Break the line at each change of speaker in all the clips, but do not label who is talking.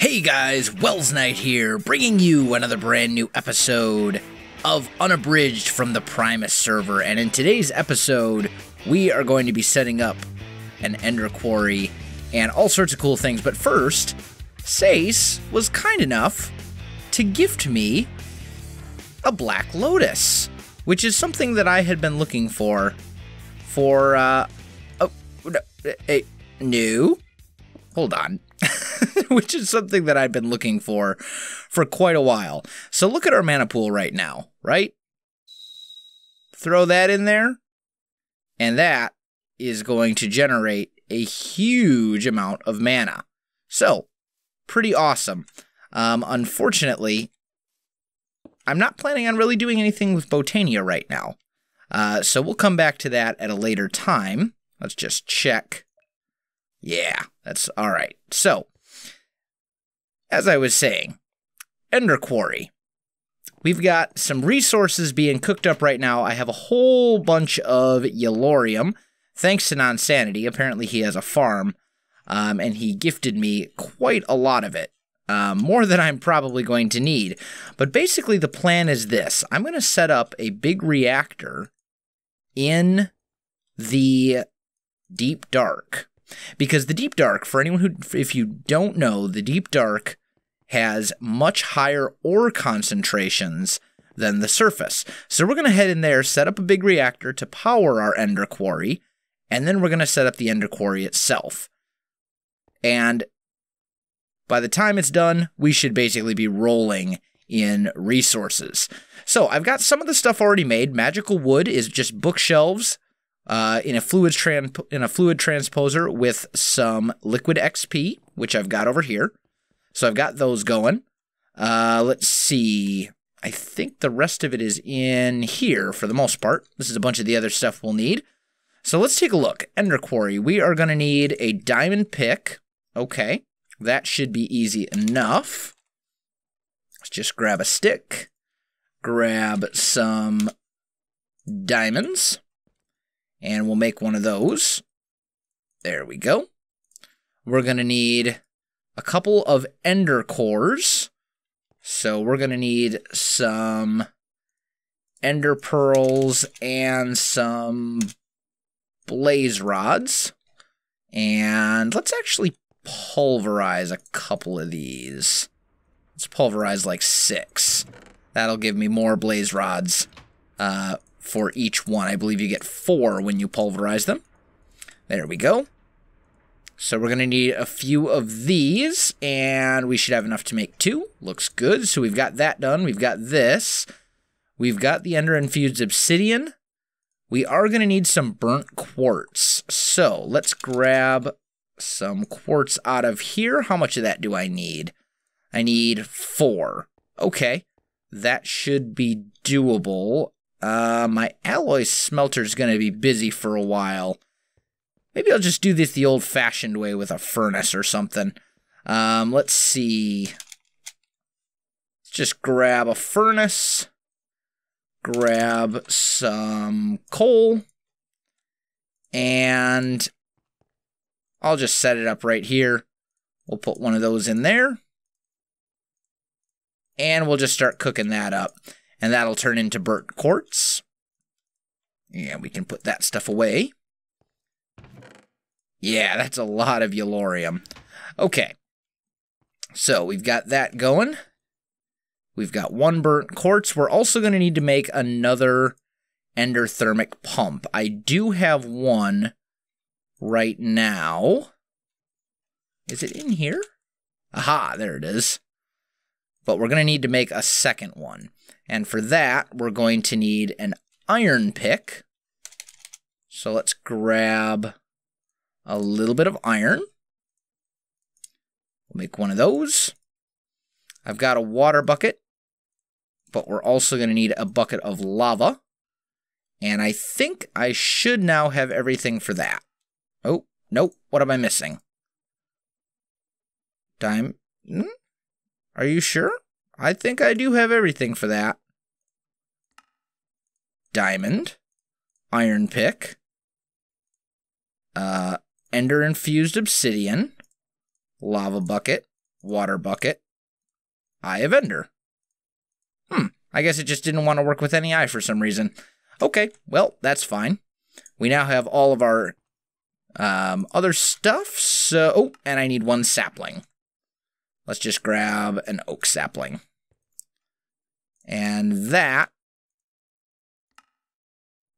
Hey guys, Welsknight here, bringing you another brand new episode of Unabridged from the Primus server, and in today's episode, we are going to be setting up an ender quarry and all sorts of cool things, but first, Sace was kind enough to gift me a Black Lotus, which is something that I had been looking for, hold on. Which is something that I've been looking for quite a while. So look at our mana pool right now, right? Throw that in there, and that is going to generate a huge amount of mana. So, pretty awesome. Unfortunately, I'm not planning on really doing anything with Botania right now. So we'll come back to that at a later time. Let's just check. Yeah, that's all right. So, as I was saying, Ender Quarry. We've got some resources being cooked up right now. I have a whole bunch of Yellorium, thanks to Nonsanity. Apparently he has a farm, and he gifted me quite a lot of it. More than I'm probably going to need. But basically the plan is this. I'm going to set up a big reactor in the Deep Dark. Because the Deep Dark, for anyone who, if you don't know, the Deep Dark has much higher ore concentrations than the surface. So we're going to head in there, set up a big reactor to power our Ender Quarry, and then we're going to set up the Ender Quarry itself. And by the time it's done, we should basically be rolling in resources. So I've got some of the stuff already made. Magical wood is just bookshelves in a fluid transposer with some liquid XP, which I've got over here. So I've got those going. Let's see. I think the rest of it is in here for the most part. This is a bunch of the other stuff we'll need. So let's take a look. Ender Quarry. We are going to need a diamond pick. Okay. That should be easy enough. Let's just grab a stick. Grab some diamonds. And we'll make one of those. There we go. We're going to need a couple of ender cores. So we're going to need some ender pearls and some blaze rods. And let's actually pulverize a couple of these. Let's pulverize like 6. That'll give me more blaze rods for each one. I believe you get 4 when you pulverize them. There we go. So we're going to need a few of these, and we should have enough to make 2. Looks good. So we've got that done. We've got this. We've got the ender-infused obsidian. We are going to need some burnt quartz. So let's grab some quartz out of here. How much of that do I need? I need 4. Okay. That should be doable. My alloy smelter's going to be busy for a while. Maybe I'll just do this the old-fashioned way with a furnace or something. Let's see. Let's just grab a furnace. Grab some coal. And I'll just set it up right here. We'll put one of those in there. And we'll just start cooking that up. And that'll turn into burnt quartz. And we can put that stuff away. Yeah, that's a lot of Yellorium. Okay. So we've got that going. We've got 1 burnt quartz. We're also going to need to make another endothermic pump. I do have one right now. Is it in here? Aha, there it is. But we're going to need to make a second one. And for that, we're going to need an iron pick. So let's grab a little bit of iron. We'll make one of those. I've got a water bucket, but we're also going to need a bucket of lava. And I think I should now have everything for that. Oh, nope. What am I missing? Are you sure? I think I do have everything for that. Diamond. Iron pick. Ender-infused obsidian, lava bucket, water bucket, Eye of Ender. I guess it just didn't want to work with any eye for some reason. Okay, well, that's fine. We now have all of our other stuff, so... Oh, and I need 1 sapling. Let's just grab an oak sapling. And that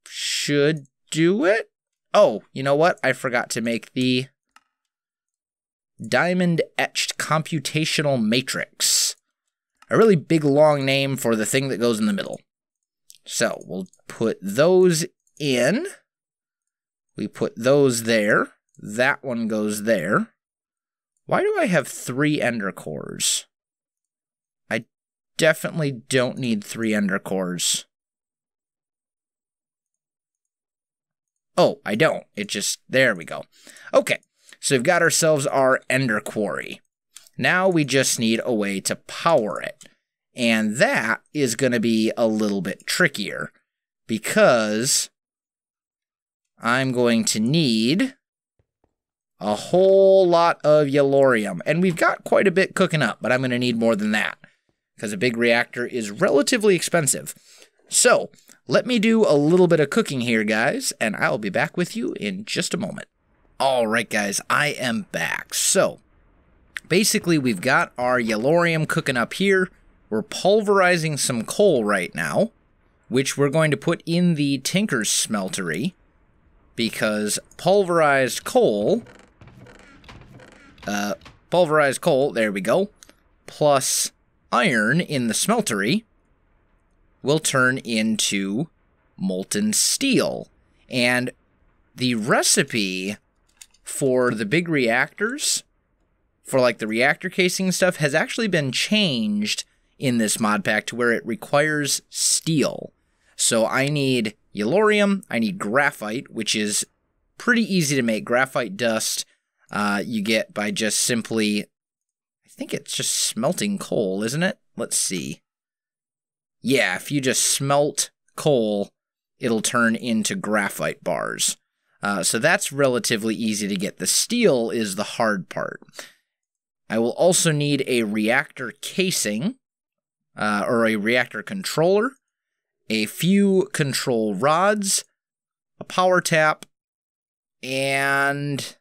should do it. Oh, you know what? I forgot to make the diamond etched computational matrix. A really big long name for the thing that goes in the middle. So we'll put those in. We put those there. That one goes there. Why do I have 3 ender cores? I definitely don't need 3 ender cores. Oh, I don't. It just... There we go. Okay, so we've got ourselves our ender quarry. Now we just need a way to power it. And that is going to be a little bit trickier, because I'm going to need a whole lot of yellorium. And we've got quite a bit cooking up, but I'm going to need more than that, because a big reactor is relatively expensive. So let me do a little bit of cooking here, guys, and I'll be back with you in just a moment. All right, guys, I am back. So basically, we've got our yellorium cooking up here. We're pulverizing some coal right now, which we're going to put in the Tinker's Smeltery, because pulverized coal, there we go, plus iron in the smeltery will turn into molten steel. And the recipe for the big reactors, for like the reactor casing stuff, has actually been changed in this mod pack to where it requires steel. So I need yellorium, I need graphite, which is pretty easy to make. Graphite dust you get by just simply, I think it's just smelting coal, isn't it? Let's see. Yeah, if you just smelt coal, it'll turn into graphite bars. So that's relatively easy to get. The steel is the hard part. I will also need a reactor casing, or a reactor controller, a few control rods, a power tap, and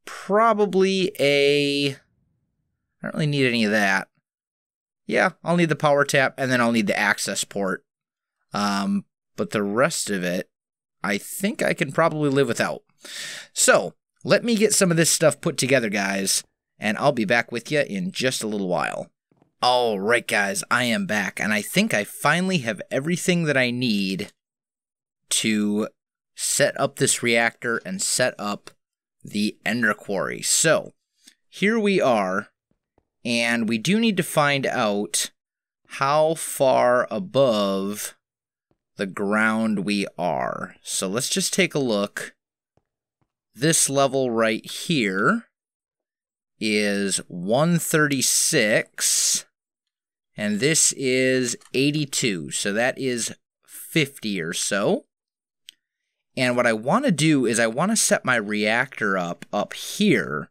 probably I don't really need any of that. Yeah, I'll need the power tap, and then I'll need the access port. But the rest of it, I think I can probably live without. So, let me get some of this stuff put together, guys, and I'll be back with you in just a little while. Alright, guys, I am back, and I think I finally have everything that I need to set up this reactor and set up the ender quarry. So, here we are, and we do need to find out how far above the ground we are. So let's just take a look. This level right here is 136, and this is 82, so that is 50 or so. And what I want to do is I want to set my reactor up here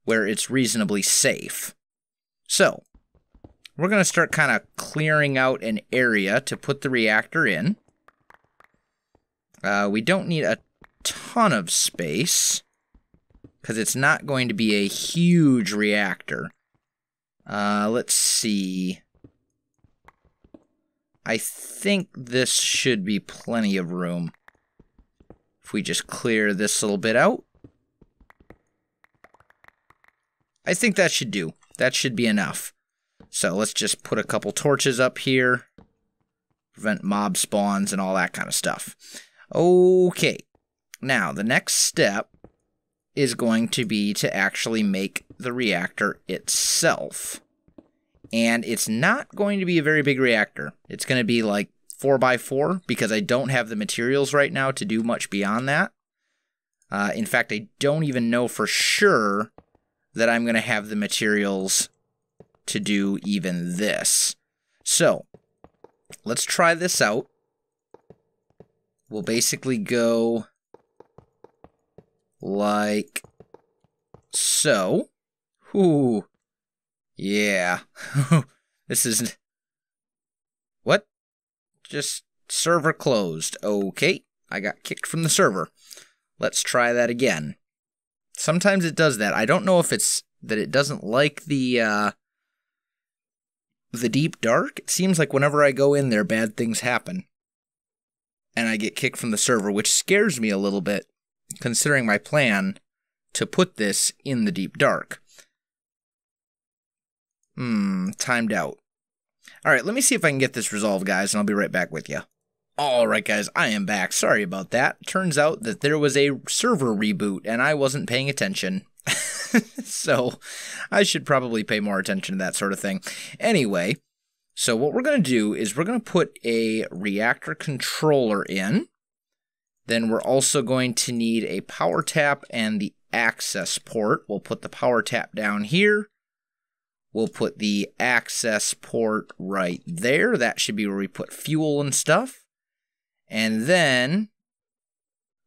where it's reasonably safe. So we're going to start kind of clearing out an area to put the reactor in. We don't need a ton of space, because it's not going to be a huge reactor. Let's see. I think this should be plenty of room. If we just clear this little bit out, I think that should do. That should be enough. So let's just put a couple torches up here. Prevent mob spawns and all that kind of stuff. Okay. Now, the next step is going to be to actually make the reactor itself. And it's not going to be a very big reactor. It's going to be like 4x4, because I don't have the materials right now to do much beyond that. In fact, I don't even know for sure that I'm going to have the materials to do even this. So, let's try this out. We'll basically go like so. Ooh. Yeah. This is... What? Just server closed. Okay. I got kicked from the server. Let's try that again. Sometimes it does that. I don't know if it's that it doesn't like the deep dark. It seems like whenever I go in there, bad things happen. And I get kicked from the server, which scares me a little bit, considering my plan to put this in the deep dark. Timed out. Alright, let me see if I can get this resolved, guys, and I'll be right back with you. Alright, guys, I am back. Sorry about that. Turns out that there was a server reboot, and I wasn't paying attention. So, I should probably pay more attention to that sort of thing. Anyway, so what we're going to do is we're going to put a reactor controller in. Then we're also going to need a power tap and the access port. We'll put the power tap down here. We'll put the access port right there. That should be where we put fuel and stuff. And then...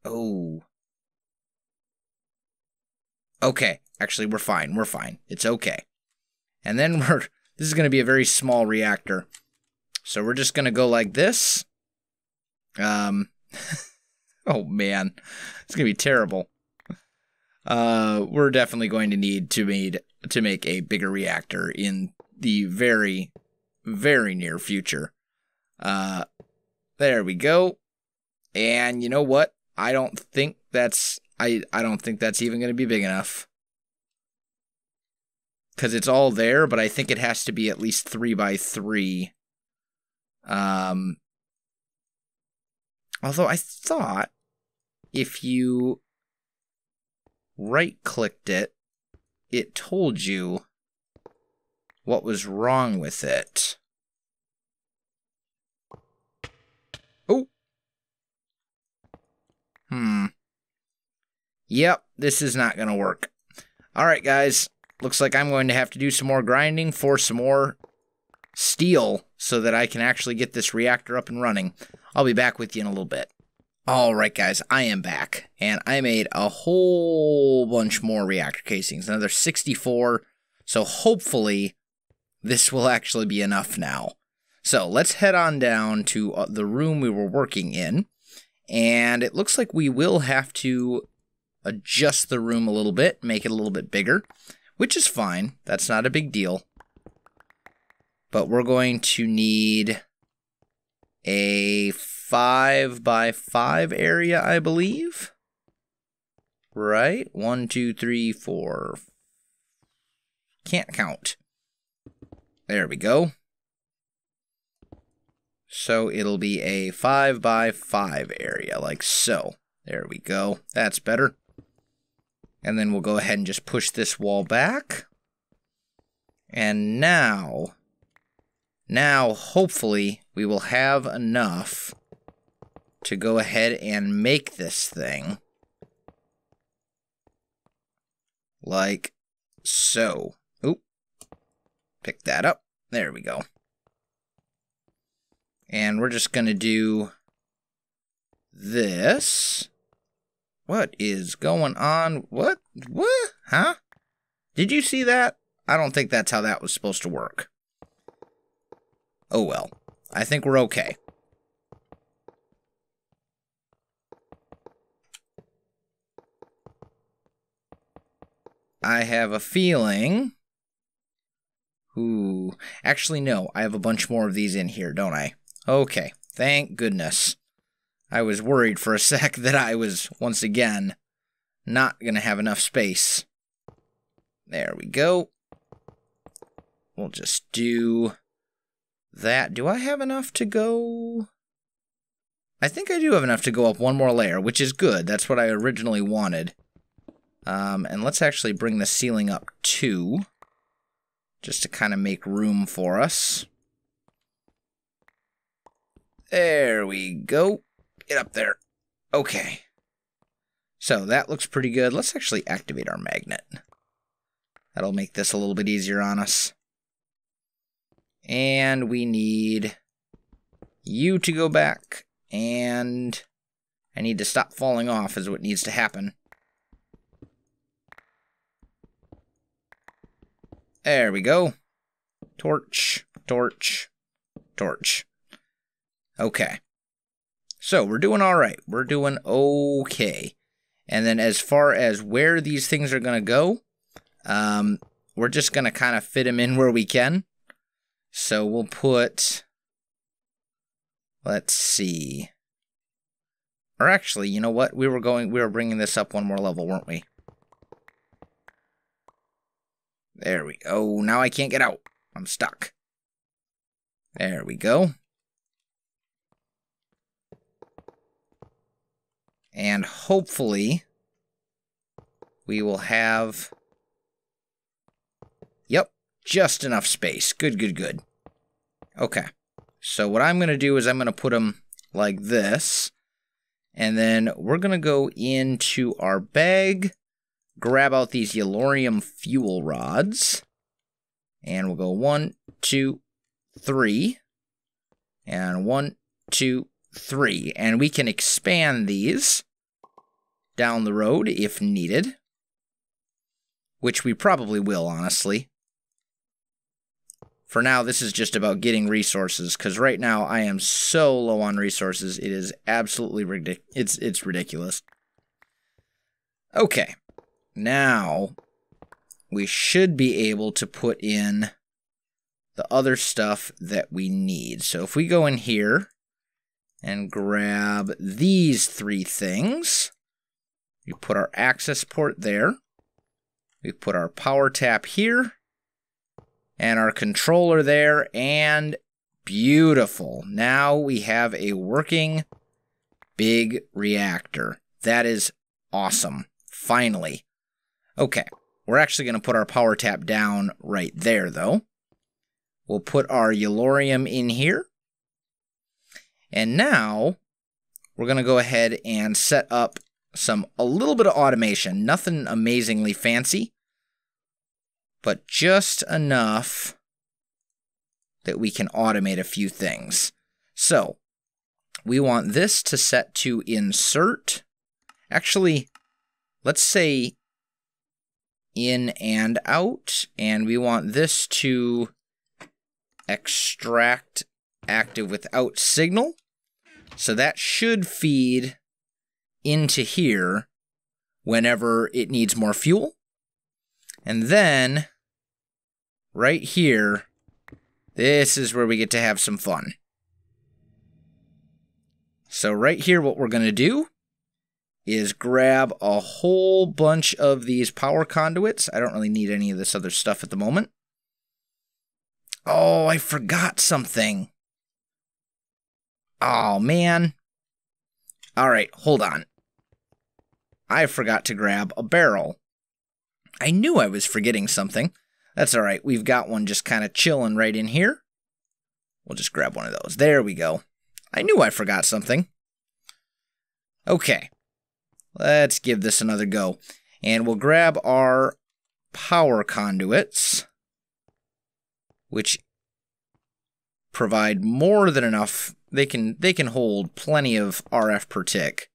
Oh. Okay. Actually, we're fine. We're fine. It's okay. And then this is going to be a very small reactor. So we're just going to go like this. Oh, man. It's going to be terrible. We're definitely going to need to make a bigger reactor in the very, very near future. There we go. And you know what? I don't think that's I don't think that's even going to be big enough. Because it's all there, but I think it has to be at least 3 by 3. Although I thought if you right-clicked it, it told you what was wrong with it. Oh. Yep, this is not going to work. Alright, guys. Looks like I'm going to have to do some more grinding for some more steel so that I can actually get this reactor up and running. I'll be back with you in a little bit. Alright, guys, I am back. And I made a whole bunch more reactor casings. Another 64. So hopefully this will actually be enough now. So let's head on down to the room we were working in. And it looks like we will have to adjust the room a little bit, make it a little bit bigger. Which is fine. That's not a big deal. But we're going to need a 5 by 5 area, I believe. Right? 1, 2, 3, 4. Can't count. There we go. So it'll be a 5 by 5 area, like so. There we go. That's better. And then we'll go ahead and just push this wall back. And now, hopefully, we will have enough to go ahead and make this thing. Like so. Oop. Pick that up. There we go. And we're just going to do this. What is going on? What? What? Huh? Did you see that? I don't think that's how that was supposed to work. Oh well. I think we're okay. I have a feeling... Ooh. Actually, no. I have a bunch more of these in here, don't I? Okay. Thank goodness. I was worried for a sec that I was, once again, not going to have enough space. There we go. We'll just do that. Do I have enough to go? I think I do have enough to go up one more layer, which is good. That's what I originally wanted. And let's actually bring the ceiling up too, just to kind of make room for us. There we go. Get up there. Okay. So that looks pretty good. Let's actually activate our magnet. That'll make this a little bit easier on us. And we need you to go back. And I need to stop falling off is what needs to happen. There we go. Torch, torch, torch. Okay. So we're doing all right. We're doing okay. And then as far as where these things are going to go, we're just going to kind of fit them in where we can. So we'll put, let's see. Or actually, you know what? We were bringing this up one more level, weren't we? There we go. Now I can't get out. I'm stuck. There we go. And hopefully we will have, yep, just enough space. Good, good, good. Okay. So what I'm going to do is I'm going to put them like this. And then we're going to go into our bag, grab out these Yellorium fuel rods. And we'll go 1, 2, 3. And 1, 2, 3. And we can expand these down the road if needed. Which we probably will, honestly. For now, this is just about getting resources, because right now I am so low on resources, it is absolutely ridiculous. It's ridiculous. Okay, now we should be able to put in the other stuff that we need. So if we go in here and grab these 3 things, we put our access port there, we put our power tap here, and our controller there, and beautiful. Now we have a working big reactor. That is awesome. Finally. Okay, we're actually going to put our power tap down right there, though. We'll put our Yellorium in here. And now we're going to go ahead and set up a little bit of automation. Nothing amazingly fancy, but just enough that we can automate a few things. So, we want this to set to insert. Actually, let's say in and out, and we want this to extract active without signal. So that should feed into here whenever it needs more fuel. And then, right here, this is where we get to have some fun. So right here, what we're going to do is grab a whole bunch of these power conduits. I don't really need any of this other stuff at the moment. Oh, I forgot something. Oh, man. All right, hold on. I forgot to grab a barrel. I knew I was forgetting something. That's all right. We've got one just kind of chilling right in here. We'll just grab one of those. There we go. I knew I forgot something. Okay. Let's give this another go. And we'll grab our power conduits, which provide more than enough. They can hold plenty of RF per tick.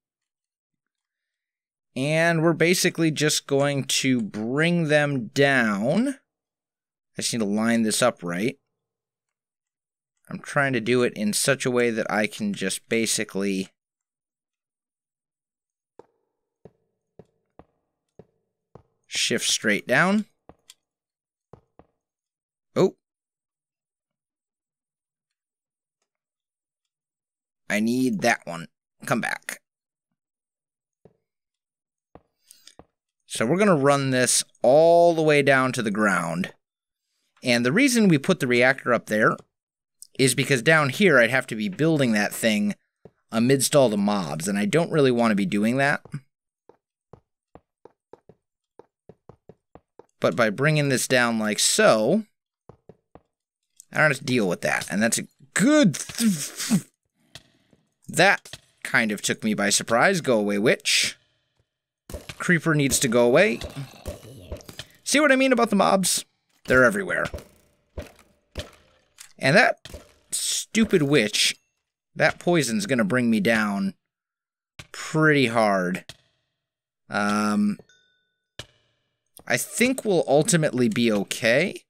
And we're basically just going to bring them down. I just need to line this up right. I'm trying to do it in such a way that I can just basically shift straight down. Oh. I need that one. Come back. So we're going to run this all the way down to the ground. And the reason we put the reactor up there is because down here I'd have to be building that thing amidst all the mobs, and I don't really want to be doing that. But by bringing this down like so, I don't have to deal with that, and that's a good... That kind of took me by surprise. Go away, witch. Creeper needs to go away. See what I mean about the mobs? They're everywhere. And that stupid witch, that poison's gonna bring me down pretty hard. I think we'll ultimately be okay.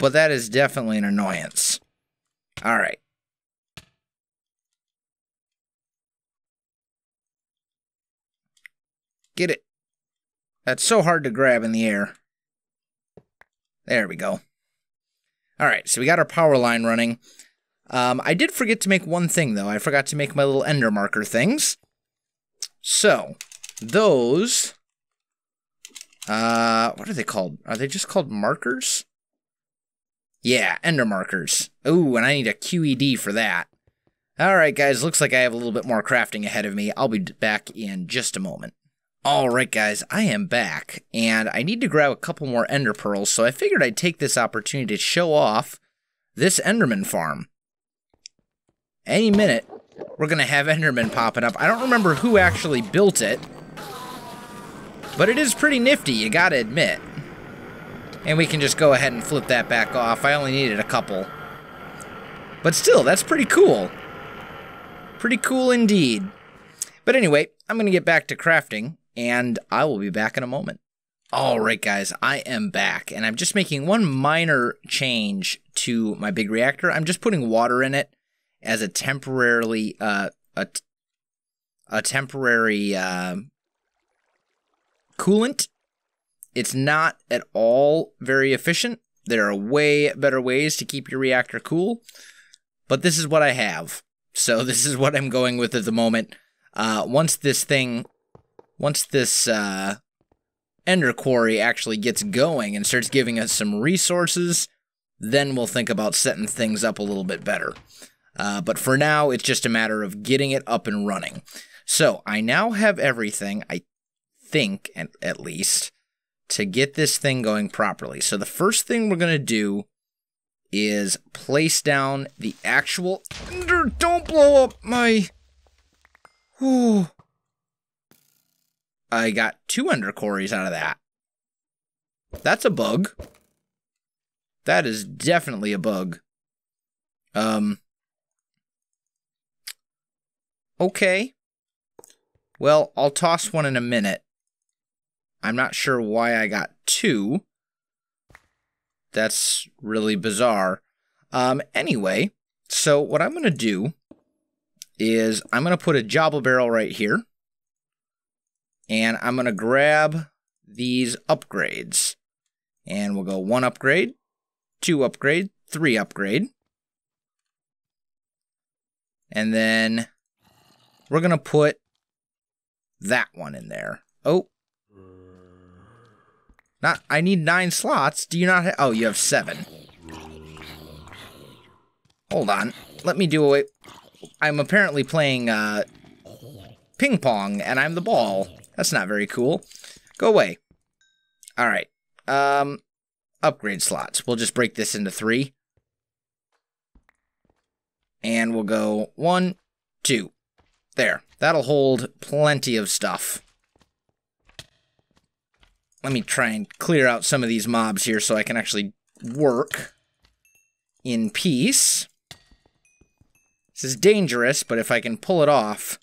but that is definitely an annoyance. All right. Get it. That's so hard to grab in the air. There we go. All right, so we got our power line running. I did forget to make one thing, though. I forgot to make my little ender marker things. So, those... what are they called? Are they just called markers? Yeah, ender markers. Ooh, and I need a QED for that. Alright, guys, looks like I have a little bit more crafting ahead of me. I'll be back in just a moment. Alright, guys, I am back, and I need to grab a couple more ender pearls, so I figured I'd take this opportunity to show off this enderman farm. Any minute, we're going to have endermen popping up. I don't remember who actually built it, but it is pretty nifty, you gotta admit. And we can just go ahead and flip that back off. I only needed a couple. But still, that's pretty cool. Pretty cool indeed. But anyway, I'm going to get back to crafting, and I will be back in a moment. Alright guys, I am back, and I'm just making one minor change to my big reactor. I'm just putting water in it as a temporary, coolant. It's not at all very efficient. There are way better ways to keep your reactor cool, but this is what I have. So this is what I'm going with at the moment. Once this Ender Quarry actually gets going and starts giving us some resources, then we'll think about setting things up a little bit better. But for now, it's just a matter of getting it up and running. So I now have everything, I think, at least, to get this thing going properly. So the first thing we're going to do is place down the actual... Don't blow up my... Whew. I got 2 ender quarries out of that. That's a bug. That is definitely a bug. Okay. Well, I'll toss one in a minute. I'm not sure why I got 2. That's really bizarre. Anyway, so what I'm going to do is I'm going to put a jobble barrel right here. And I'm going to grab these upgrades. And we'll go 1 upgrade, 2 upgrade, 3 upgrade. And then we're going to put that one in there. Oh. I need 9 slots. Do you not have... Oh, you have 7. Hold on. Let me do it. I'm apparently playing ping pong, and I'm the ball. That's not very cool. Go away. All right. Upgrade slots. We'll just break this into 3. And we'll go 1, 2. There. That'll hold plenty of stuff. Let me try and clear out some of these mobs here so I can actually work in peace. This is dangerous, but if I can pull it off,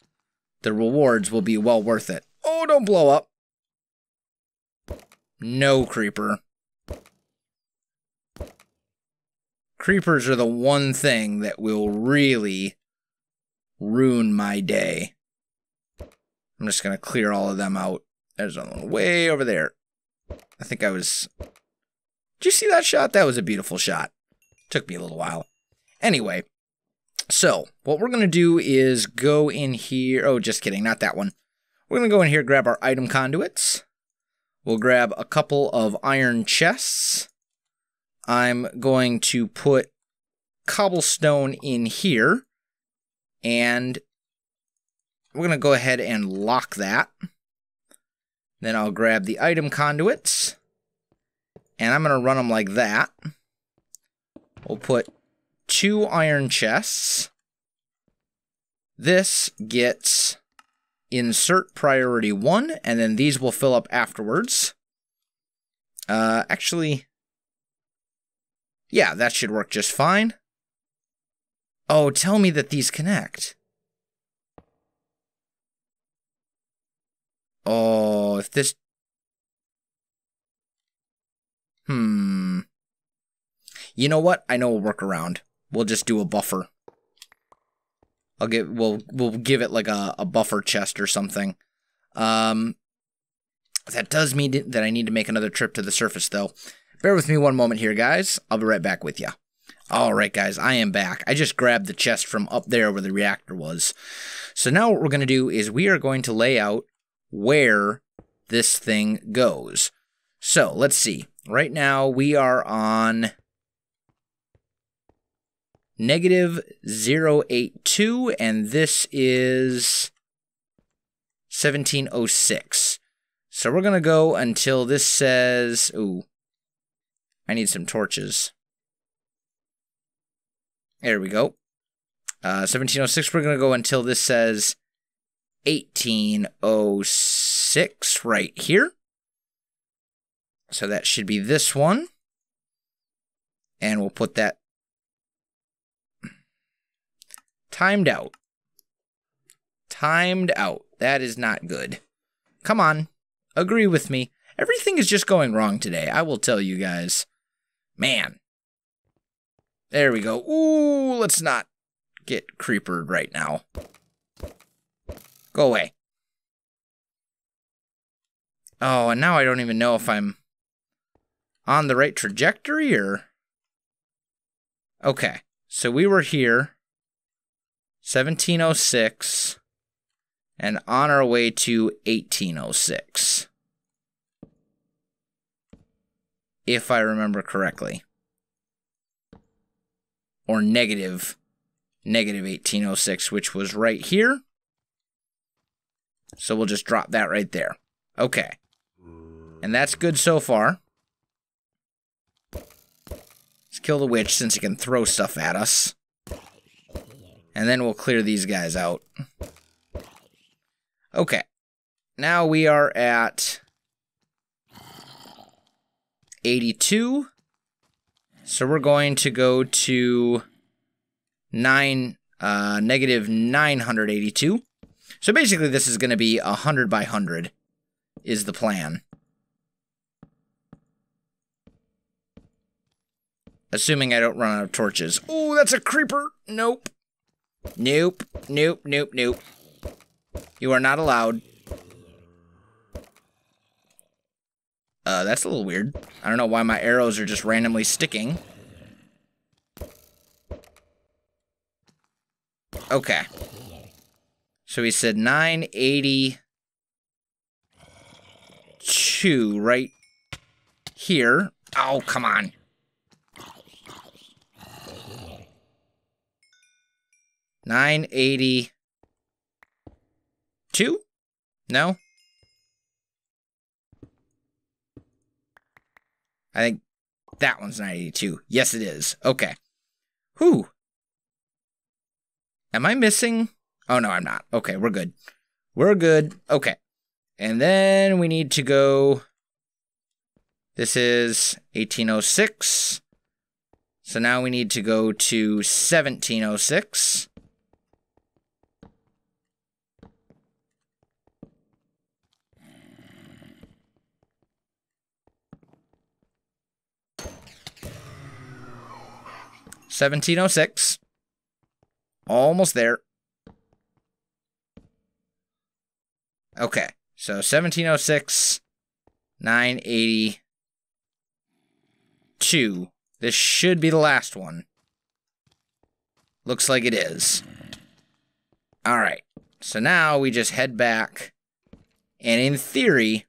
the rewards will be well worth it. Oh, don't blow up. No, creeper. Creepers are the one thing that will really ruin my day. I'm just going to clear all of them out. There's one way over there. I think I was... Did you see that shot? That was a beautiful shot. Took me a little while. Anyway, so what we're going to do is go in here. Oh, just kidding. Not that one. We're going to go in here, grab our item conduits. We'll grab a couple of iron chests. I'm going to put cobblestone in here. And we're going to go ahead and lock that. Then I'll grab the item conduits. And I'm going to run them like that. We'll put 2 iron chests. This gets insert priority 1, and then these will fill up afterwards. Actually, yeah, that should work just fine. Oh, tell me that these connect. Oh, if this... You know what? I know a workaround. We'll just do a buffer. We'll give it like a buffer chest or something. That does mean that I need to make another trip to the surface, though. Bear with me one moment here, guys. I'll be right back with you. All right, guys, I am back. I just grabbed the chest from up there where the reactor was. So now what we're going to do is we are going to lay out where this thing goes. So let's see. Right now we are on -082, and this is 1706. So we're going to go until this says... Ooh, I need some torches. There we go. 1706, we're going to go until this says 1806 right here. So that should be this one. And we'll put that timed out. Timed out. That is not good. Come on. Agree with me. Everything is just going wrong today, I will tell you guys. Man. There we go. Ooh, let's not get creepered right now. Go away. Oh, and now I don't even know if I'm on the right trajectory or... Okay, so we were here, 1706, and on our way to 1806. If I remember correctly. Or negative 1806, which was right here. So we'll just drop that right there. Okay. And that's good so far. Let's kill the witch since he can throw stuff at us. And then we'll clear these guys out. Okay. Now we are at 82. So we're going to go to negative 982. So basically this is going to be 100 by 100 is the plan. Assuming I don't run out of torches. Oh, that's a creeper. Nope. Nope. Nope. Nope. Nope. You are not allowed. That's a little weird. I don't know why my arrows are just randomly sticking. Okay. So he said 982 right here. Oh, come on. $982? No? I think that one's 982. Yes, it is. Okay. Whew. Am I missing? Oh, no, I'm not. Okay, we're good. We're good. Okay. And then we need to go... This is 1806. So now we need to go to 1706. $1706. Almost there. Okay, so 1706, 982. This should be the last one. Looks like it is. Alright, so now we just head back. And in theory,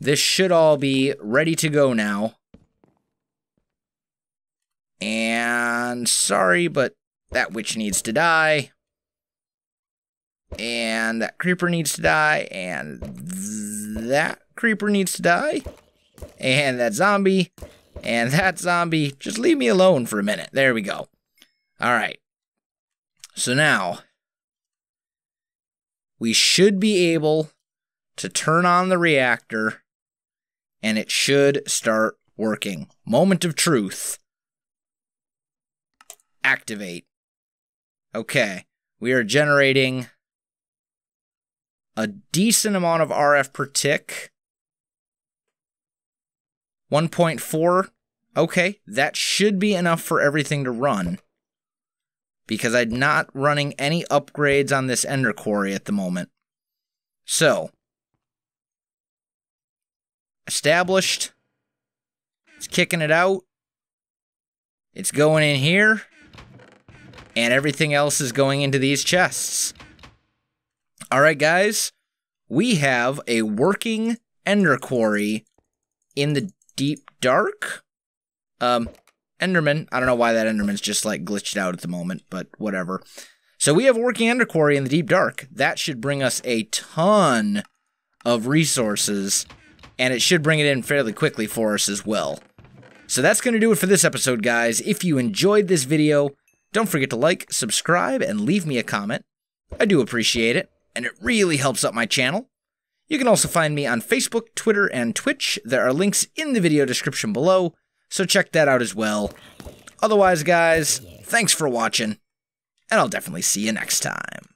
this should all be ready to go now. And sorry, but that witch needs to die. And that creeper needs to die. And that creeper needs to die. And that zombie. And that zombie. Just leave me alone for a minute. There we go. Alright. So now, we should be able to turn on the reactor. And it should start working. Moment of truth. Activate. Okay. We are generating a decent amount of RF per tick. 1.4 Okay, that should be enough for everything to run. Because I'm not running any upgrades on this ender quarry at the moment. So, established. It's kicking it out. It's going in here. And everything else is going into these chests. Alright guys, we have a working ender quarry in the deep dark. Enderman, I don't know why that Enderman's just like glitched out at the moment, but whatever. So we have a working ender quarry in the deep dark. That should bring us a ton of resources, and it should bring it in fairly quickly for us as well. So that's going to do it for this episode, guys. If you enjoyed this video, don't forget to like, subscribe, and leave me a comment. I do appreciate it, and it really helps out my channel. You can also find me on Facebook, Twitter, and Twitch. There are links in the video description below, so check that out as well. Otherwise, guys, thanks for watching, and I'll definitely see you next time.